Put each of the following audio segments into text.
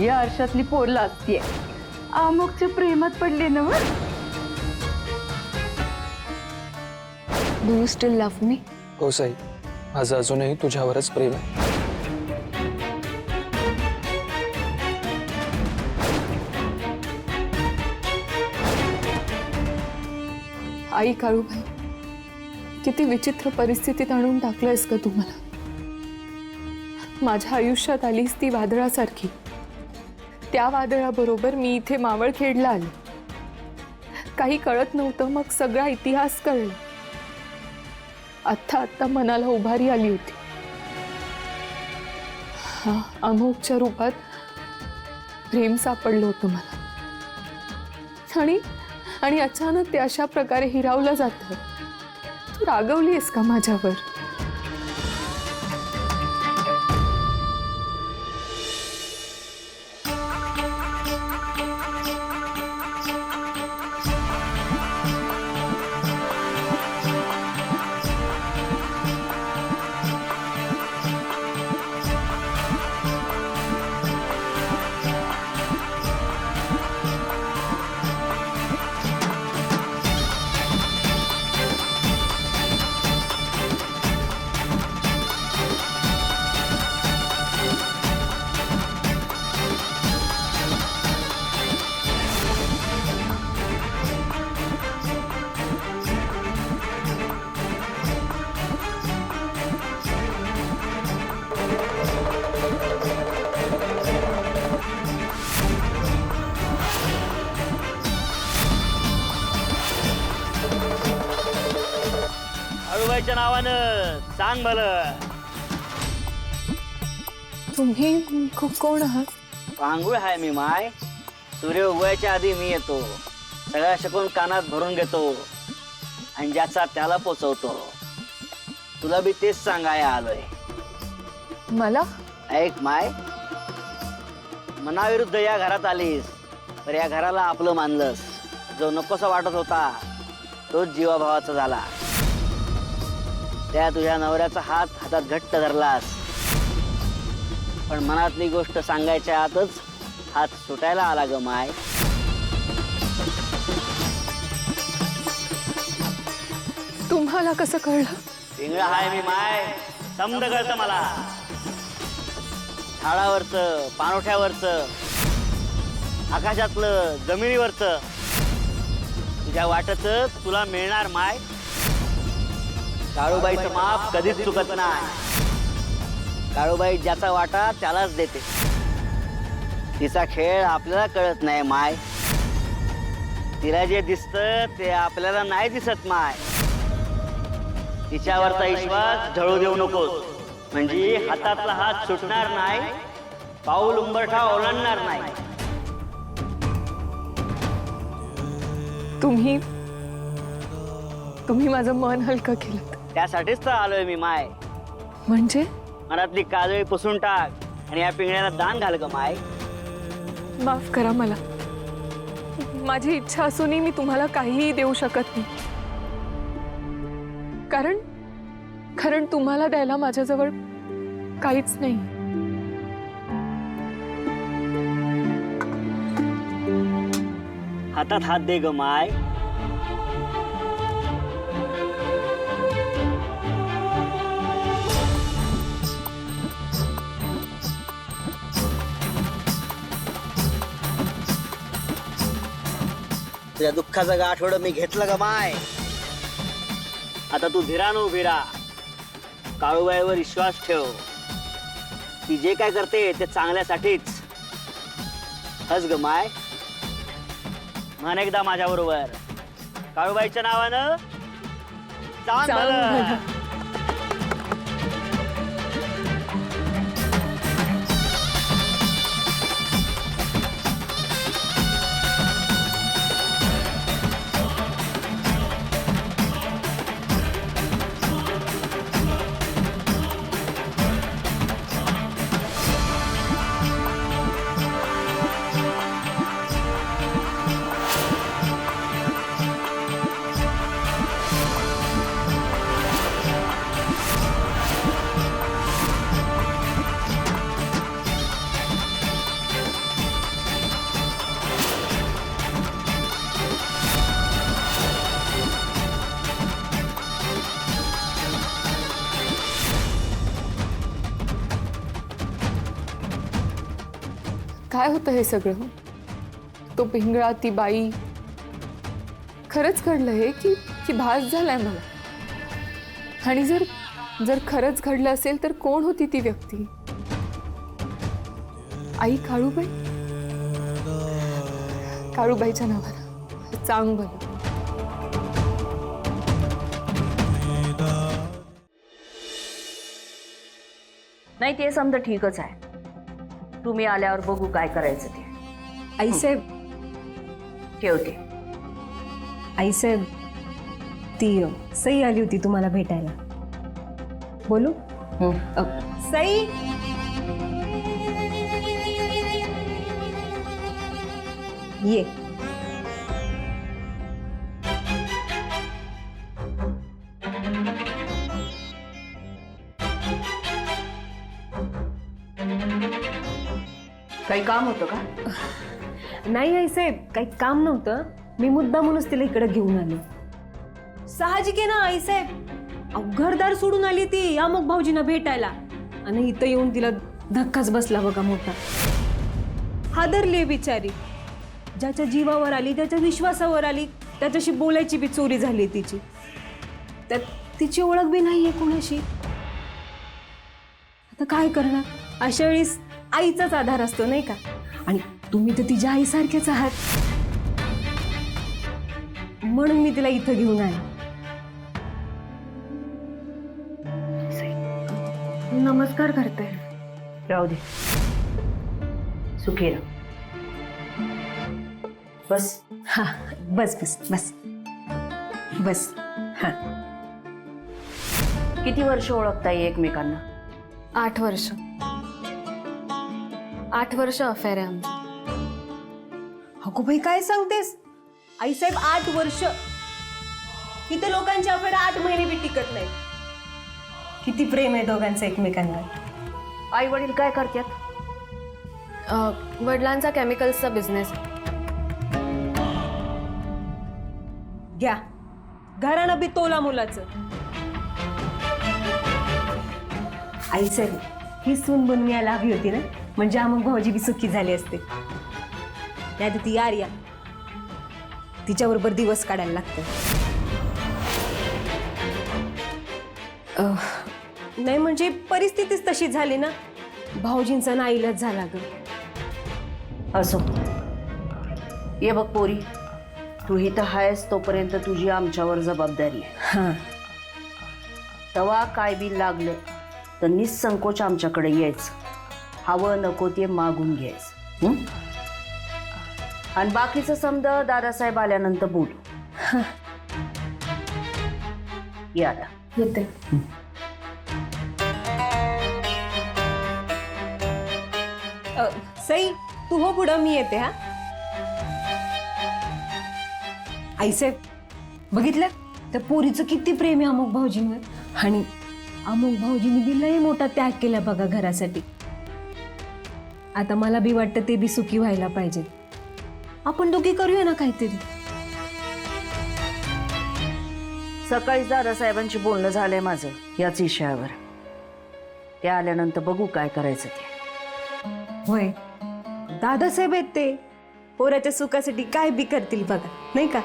या आरशातली पोर लाजतीये. अमुकच्या प्रेमात पडले ना. डू यू स्टिल लव्ह मी? हो साई, माझं अजूनही तुझ्यावरच प्रेम आहे. आई काळूबाई, किती विचित्र परिस्थितीत आणून टाकलंयस का तुम्हाला. माझ्या आयुष्यात आलीस ती वादळासारखी. त्या वादळाबरोबर मी इथे मावळखेडला आले. काही कळत नव्हतं, मग सगळा इतिहास कळला. आत्ता मनाला उभारी आली होती. हा अमोकच्या रूपात प्रेम सापडलं होतं मला. आणि अचानक ते अशा प्रकारे हिरावलं जातं. तू रागवलीस का माझ्यावर? काळूबाईच्या नावानं सांग भलं. तुम्ही कोण आहात? पांगुळ आहे मी माय. सूर्य उगवायच्या आधी मी येतो. सगळ्या शकून कानात भरून घेतो आणि ज्याचा त्याला पोचवतो. तुला बी तेच सांगाय आलोय. मला? ऐक माय, मनाविरुद्ध या घरात आलीस तर या घराला आपलं मानलंस. जो नकोसा वाटत होता तोच जीवाभावाचा झाला. त्या तुझ्या नवऱ्याचा हात हातात घट्ट धरलास, पण मनातली गोष्ट सांगायच्या आतच हात सुटायला आला ग माय. तुम्हाला कसं कळलं? पिंगळा हाय मी माय, समज कळतं मला. झाडावरचं, पाणोठ्यावरचं, आकाशातलं, जमिनीवरचं, तुझ्या वाटच तुला मिळणार माय. काळूबाईचं माप कधीच चुकत नाही. काळूबाई ज्याचा वाटा त्यालाच देते. तिचा खेळ आपल्याला कळत नाही माय. तिला जे दिसतं ते आपल्याला नाही दिसत माय. तिच्यावरचा विश्वास ढळू देऊ नकोस, म्हणजे हातातला हात सुटणार नाही, पाऊल उंबरठा ओलांडणार नाही. तुम्ही माझं मन हलकं केलं. त्यासाठीच तर आलोय मी माय. म्हणजे? मनातली काजळी पुसून टाक आणि या पिंगळ्याला दान घाल ग माय. माफ करा मला. माझी इच्छा असूनही मी तुम्हाला काहीही देऊ शकत नाही. कारण तुम्हाला द्यायला माझ्याजवळ काहीच नाही. हातात हात दे ग माय. तुझ्या दुःखाचं गाठोडं मी घेतलं ग माय. आता तू धीरानं उभी राहा. काळूबाईवर विश्वास ठेव. ती जे काय करते ते चांगल्यासाठीच. हस ग माय. म्हण एकदा माझ्या बरोबर, काळूबाईच्या नावानं चांग भलं. काय होतं हे सगळं? तो पिंगळा, ती बाई, खरंच घडलं हे की भास झालाय मला? आणि जर जर खरंच घडलं असेल तर कोण होती ती व्यक्ती? आई काळूबाई? काळूबाईच्या नावानं चांग भलं. नाही ते समजा ठीकच आहे. तुम्ही आल्यावर बघू काय करायचं ते. आईसाहेब, ठेवते. आईसाहेब, ती सई आली होती तुम्हाला भेटायला. बोलू? सई, ये. काही काम होतं का? नाही आईसाहेब, काही काम नव्हतं. मी मुद्दामूनच तिला इकडे घेऊन आले. साहजिक आहे ना आईसाहेब, घरदार सोडून आली ती अमोक भाऊजींना भेटायला, आणि इथं येऊन तिला धक्काच बसला बघा मोठा. हादरली बिचारी. ज्याच्या जीवावर आली, ज्याच्या विश्वासावर आली, त्याच्याशी बोलायची बी चोरी झाली तिची. त्यात तिची ओळख बी नाहीये कोणाशी. आता काय करणार? अशा वेळेस आईचाच आधार असतो नाही का? आणि तुम्ही तर तिच्या आईसारखेच आहात, म्हणून मी तिला इथं घेऊन आले. नमस्कार करते. राहू दे. सुखी राह. बस. हा, बस बस बस बस. हा, किती वर्ष ओळखताय एकमेकांना? 8 वर्ष. 8 वर्ष अफेअर आहे आमची. अगो बाई, काय सांगतेस आईसाहेब? 8 वर्ष? इथे लोकांची अफेअर 8 महिने बी टिकत नाही. किती प्रेम आहे दोघांचं एकमेकांवर. आई वडील काय करतात? वडिलांचा केमिकल्सचा बिझनेस. घ्या, घराणं बी तोला मुलाचं. आईसाहेब, ही सून बनून यायला हवी होती ना, म्हणजे अमोक भाऊजी बी सुखी झाले असते. नाही तर ती आर्या, तिच्याबरोबर दिवस काढायला लागतं. नाही म्हणजे परिस्थितीच तशी झाली ना, भाऊजींचा नाईलाज झाला ग. असो. ये बघ पोरी, तू इथं आहेस तोपर्यंत तुझी आमच्यावर जबाबदारी आहे. हां, तेव्हा काय बी लागलं तर निसंकोच आमच्याकडे यायचं. हवं नको ते मागून घ्यायचं. आणि बाकीचं समजा दादासाहेब आल्यानंतर बोलू. या आता. येते. सई, तू हो पुढं, मी येते. हा आईसाहेब, बघितलं त्या पोरीचं किती प्रेम आहे अमोक भाऊजींवर. आणि अमोक भाऊजींनी बी लय मोठा त्याग केला बघा घरासाठी. आता मला बी वाटतं ते बी सुखी व्हायला पाहिजे. आपण दोघी करूया ना काहीतरी. सकाळी दादासाहेबांशी बोलणं झालंय माझं याच विषयावर. ते आल्यानंतर बघू काय करायचं ते. होय, दादासाहेब आहेत ते. पोराच्या सुखासाठी काय बी करतील बघा, नाही का?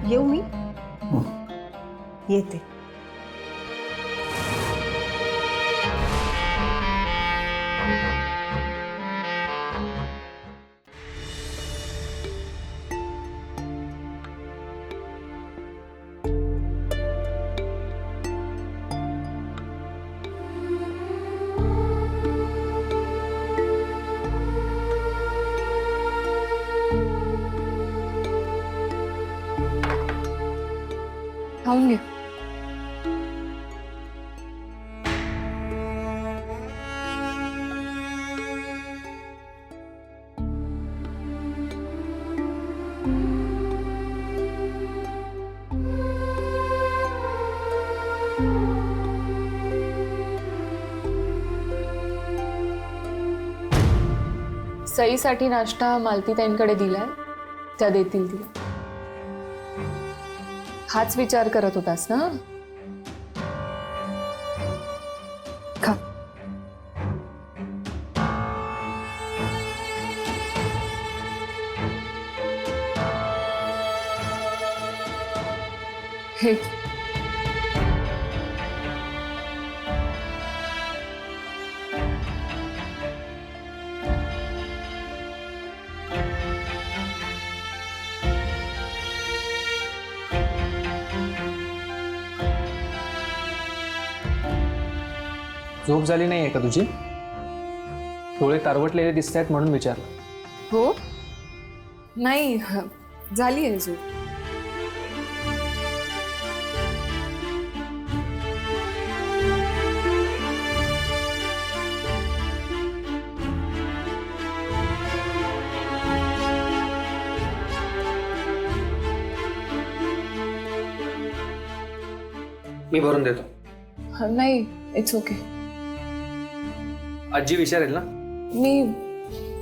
येऊ मी? येते. खाऊन घे. सईसाठी नाश्ता मालतीताईंकडे दिलाय, त्या देतील तिला. हाच विचार करत होतास ना? खा. हे झोप झाली नाहीये का तुझी? डोळे तारवटलेले दिसत आहेत म्हणून विचारलं. हो नाही झाली आहे झोप. मी भरून देतो. नाही इट्स ओके. आजी विचारेल ना.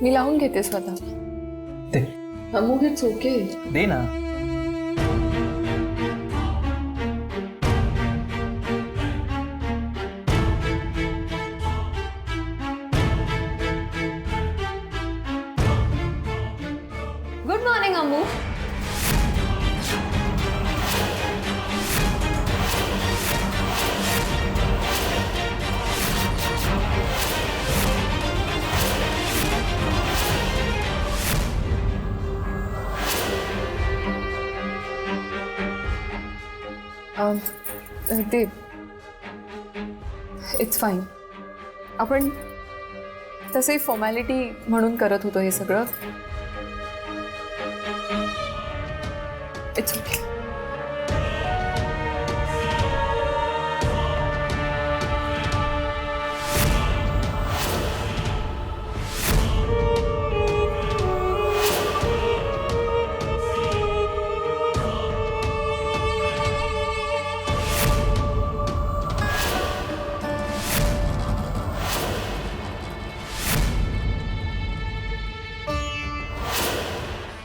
मी लावून घेते स्वतः. दे अमुक इट्स ओके. दे ना. Good morning Amu. ते इट्स फाईन. आपण तसे फॉर्मॅलिटी म्हणून करत होतो हे सगळं. It's okay.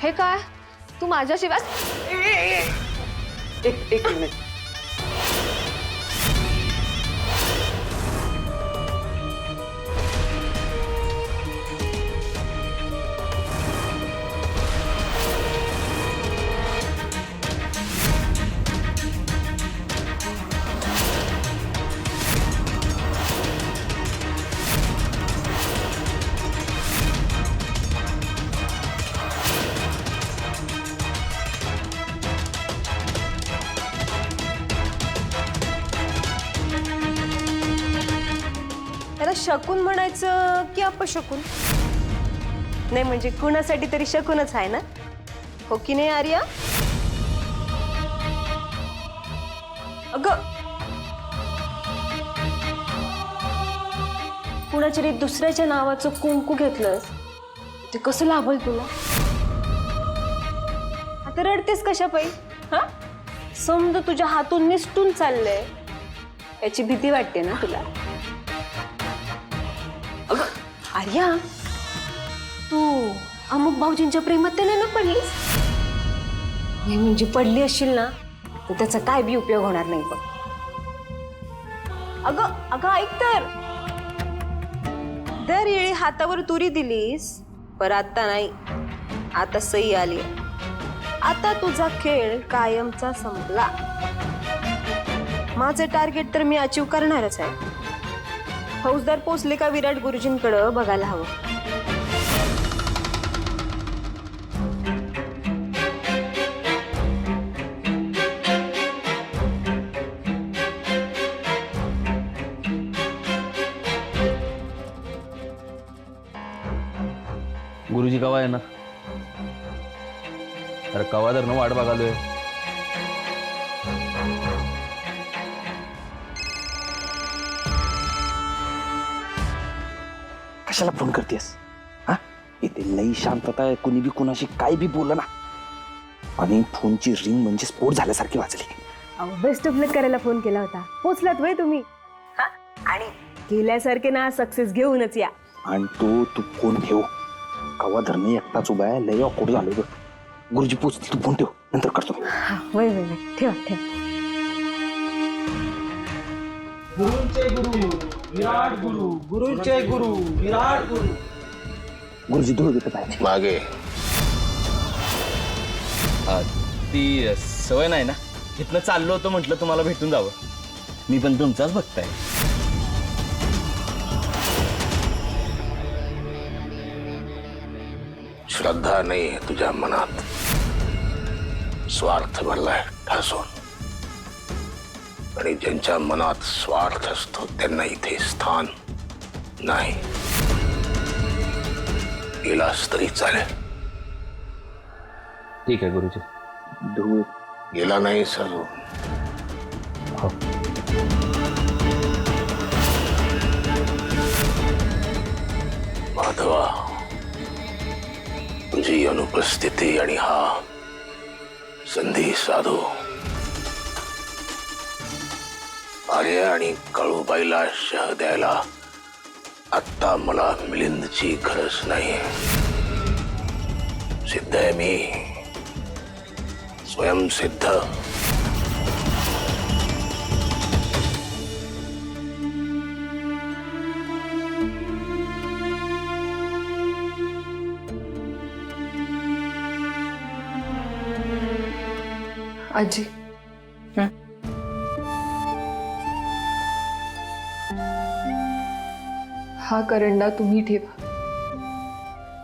हे काय तू माझ्याशिवाय एक मिनिट. त्याला शकून म्हणायचं की अपशकून? नाही म्हणजे कुणासाठी तरी शकूनच आहे ना, हो की नाही आर्या? अगं कुणाच्या रे दुसऱ्याच्या नावाचं कुंकू घेतलंस ते कसं लाभल तुला? आता रडतेस कशा पायी? हा समजा तुझ्या हातून निसटून चाललंय याची भीती वाटते ना तुला? अगं आर्या तू अमुक भाऊजींच्या प्रेमात त्याने ना पडलीस? नाही म्हणजे पडली असशील ना तर त्याचा काय बी उपयोग होणार नाही बघ. अगं अगं ऐक तर, दरवेळी हातावर तुरी दिलीस पर आता नाही, आता सही आली. आता तुझा खेळ कायमचा संपला. माझं टार्गेट तर मी अचीव करणारच आहे. फौजदार पोचले का विराट गुरुजींकडं बघायला हवं. गुरुजी कवा येणार? अरे कवा तर न वाट बघालोय. कशाला फोन करतेस? हा इथे लई शांतता आहे. कुणी बी कुणाशी काय बी बोलला ना आणि फोनची रिंग म्हणजे स्फोट झाल्यासारखी वाजली. बेस्ट ऑफ लक करायला फोन केला होता. पोचलात वय तुम्ही? हा आणि केल्यासारखे ना सक्सेस घेऊनच या. आणि तू फोन ठेव. कवा धरणं एकटाच उभा आहे. लई ऑकवर्ड झालं बघ. गुरुजी पोचतील, तू फोन ठेव, नंतर करतो. वय वय वय ठेवा ठेवा. गुरुंचे गुरु विराट गुरु, गुरुंचे गुरु विराट गुरु. गुरुजी धुळ देत आहे मागे ती सवय नाही ना. इथनं चाललो होतो म्हटलं तुम्हाला भेटून जावं. मी पण तुमचाच बघताय. श्रद्धा नाही तुझ्या मनात, स्वार्थ भरलाय ठासून. आणि ज्यांच्या मनात स्वार्थ असतो त्यांना इथे स्थान नाही. गेलास तरी चालेल. ठीक आहे गुरुजी. धूळ गेला नाही अजून. माधवा, तुझी अनुपस्थिती आणि हा संधी साधू आर्य आणि काळूबाईला शह द्यायला आत्ता मला मिलिंदची गरज नाही. सिद्ध आहे मी, स्वयंसिद्ध. आजी, हा करंडा तुम्ही ठेवा,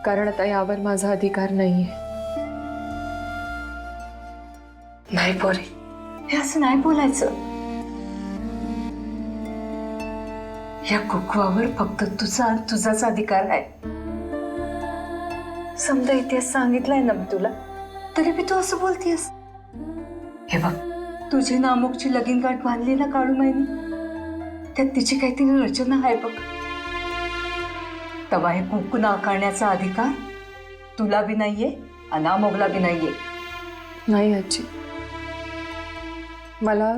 कारण आता यावर माझा अधिकार नाहीये. नाही पोरी, हे असं नाही बोलायचं. या कुकवावर फक्त तुझाच अधिकार आहे. समजा इतिहास सांगितलाय ना मी तुला, तरी बी तू असं बोलतेस. हे बघ, तुझी नामुकची लगीन गाठ बांधली ना काळूबाईनी, त्यात तिची काहीतरी रचना आहे बघ. तवा हे कुंकू नाकारण्याचा अधिकार तुला बी नाहीये आणि अमोगला बी नाहीये. नाही आजी, मला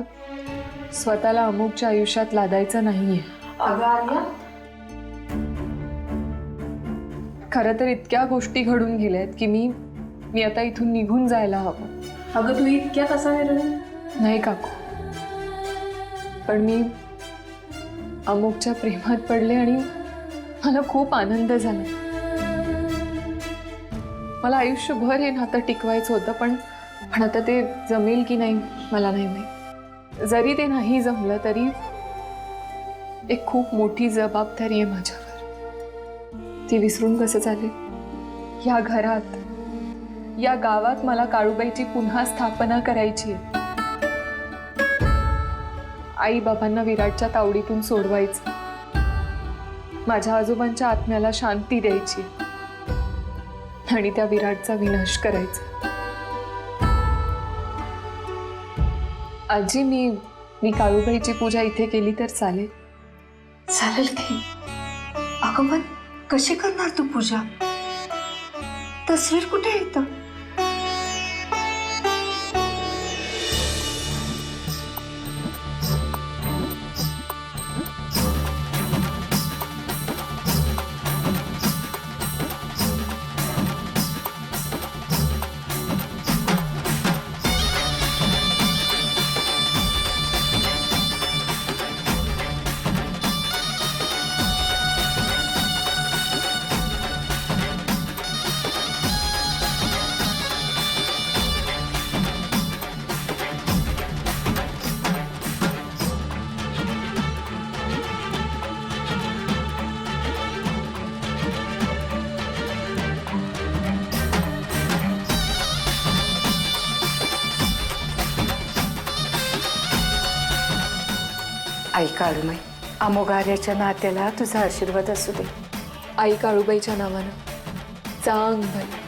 स्वतःला अमुकच्या आयुष्यात लादायचं नाहीये. अगं आर्या, खरं तर इतक्या गोष्टी घडून गेल्यात की मी आता इथून निघून जायला हवं. अगं तू इतक्या कसा निर्णय? नाही काकू, पण मी अमुकच्या प्रेमात पडले आणि मला खूप आनंद झाला. मला आयुष्यभर हे नातं टिकवायचं होतं, पण आता ते जमेल की नाही मला नाही माहीत. जरी ते नाही जमलं तरी एक खूप मोठी जबाबदारी आहे माझ्यावर. ती विसरून कसं चालेल? या घरात, या गावात मला काळूबाईची पुन्हा स्थापना करायची आहे. आई बाबांना विराटच्या तावडीतून सोडवायचं, माझ्या आजोबांच्या आत्म्याला शांती द्यायची आणि त्या विराटचा विनाश करायचा. आजी, मी काळूबाईची पूजा इथे केली तर चालेल? चालेल की. अगं पण कशी करणार तू पूजा? तस्वीर कुठे येतं? आई काळूबाई, अमोघार्याच्या नात्याला तुझा आशीर्वाद असू दे. आई काळूबाईच्या नावानं चांग भर.